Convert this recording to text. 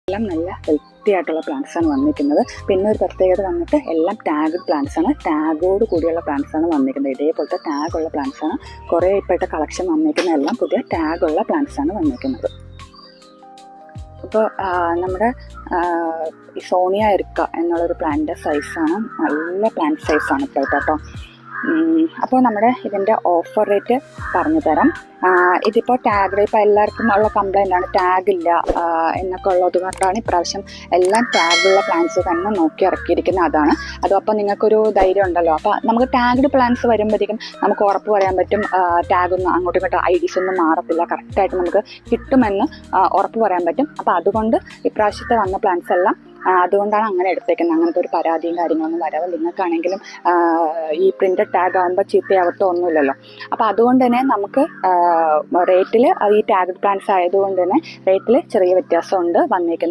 എല്ലാം നല്ല ഹെൽത്തി ആയിട്ടുള്ള പ്ലാന്റ്സ് ആണ് വന്നിരിക്കുന്നത്. പിന്നെ ഒരു പ്രത്യേകത വന്നിട്ട് എല്ലാം ടാഗ്ഡ് പ്ലാന്റ്സ് ആണ്, ടാഗോട് കൂടിയുള്ള പ്ലാന്റ്സ് ആണ് വന്നിരിക്കുന്നത്. ഇതേപോലത്തെ ടാഗുള്ള പ്ലാന്റ്സ് ആണ്. കുറേ ഇപ്പോഴത്തെ കളക്ഷൻ വന്നിരിക്കുന്ന എല്ലാം പുതിയ ടാഗുള്ള പ്ലാന്റ്സ് ആണ് വന്നിരിക്കുന്നത്. അപ്പോൾ നമ്മുടെ ഈ സോണിയ എറിക്ക എന്നുള്ളൊരു പ്ലാന്റിൻ്റെ സൈസാണ്, നല്ല പ്ലാന്റ് സൈസാണ് ഇപ്പോഴത്തെ കേട്ടോ. അപ്പോൾ നമ്മുടെ ഇതിൻ്റെ ഓഫർ റേറ്റ് പറഞ്ഞു തരാം. ഇതിപ്പോൾ ടാഗ്, ഇപ്പോൾ എല്ലാവർക്കും ഉള്ള കംപ്ലൈൻ്റ് ആണ് ടാഗില്ല എന്നൊക്കെ ഉള്ളത് കൊണ്ടാണ് ഇപ്രാവശ്യം എല്ലാം ടാഗുള്ള പ്ലാന്റ്സ് തന്നെ നോക്കി ഇറക്കിയിരിക്കുന്നത്. അതാണ് അതും. അപ്പോൾ നിങ്ങൾക്കൊരു ധൈര്യം ഉണ്ടല്ലോ. അപ്പോൾ നമുക്ക് ടാഗ്ഡ് പ്ലാന്റ്സ് വരുമ്പോഴത്തേക്കും നമുക്ക് ഉറപ്പ് പറയാൻ പറ്റും ടാഗൊന്നും അങ്ങോട്ടും ഇങ്ങോട്ടും ഐഡീസ് ഒന്നും മാറത്തില്ല, കറക്റ്റായിട്ട് നമുക്ക് കിട്ടുമെന്ന് ഉറപ്പ് പറയാൻ പറ്റും. അപ്പോൾ അതുകൊണ്ട് ഇപ്രാവശ്യത്തെ വന്ന പ്ലാന്റ്സ് എല്ലാം അതുകൊണ്ടാണ് അങ്ങനെ എടുത്തേക്കുന്നത്. അങ്ങനത്തെ ഒരു പരാതിയും കാര്യങ്ങളൊന്നും വരാതെ. നിങ്ങൾക്കാണെങ്കിലും ഈ പ്രിൻ്റഡ് ടാഗ് ആകുമ്പോൾ ചീത്തയാവത്തോ ഒന്നുമില്ലല്ലോ. അപ്പോൾ അതുകൊണ്ട് തന്നെ നമുക്ക് റേറ്റിൽ ഈ ടാഗ് പ്ലാന്റ്സ് ആയതുകൊണ്ട് തന്നെ റേറ്റിൽ ചെറിയ വ്യത്യാസമുണ്ട് വന്നേക്കുന്ന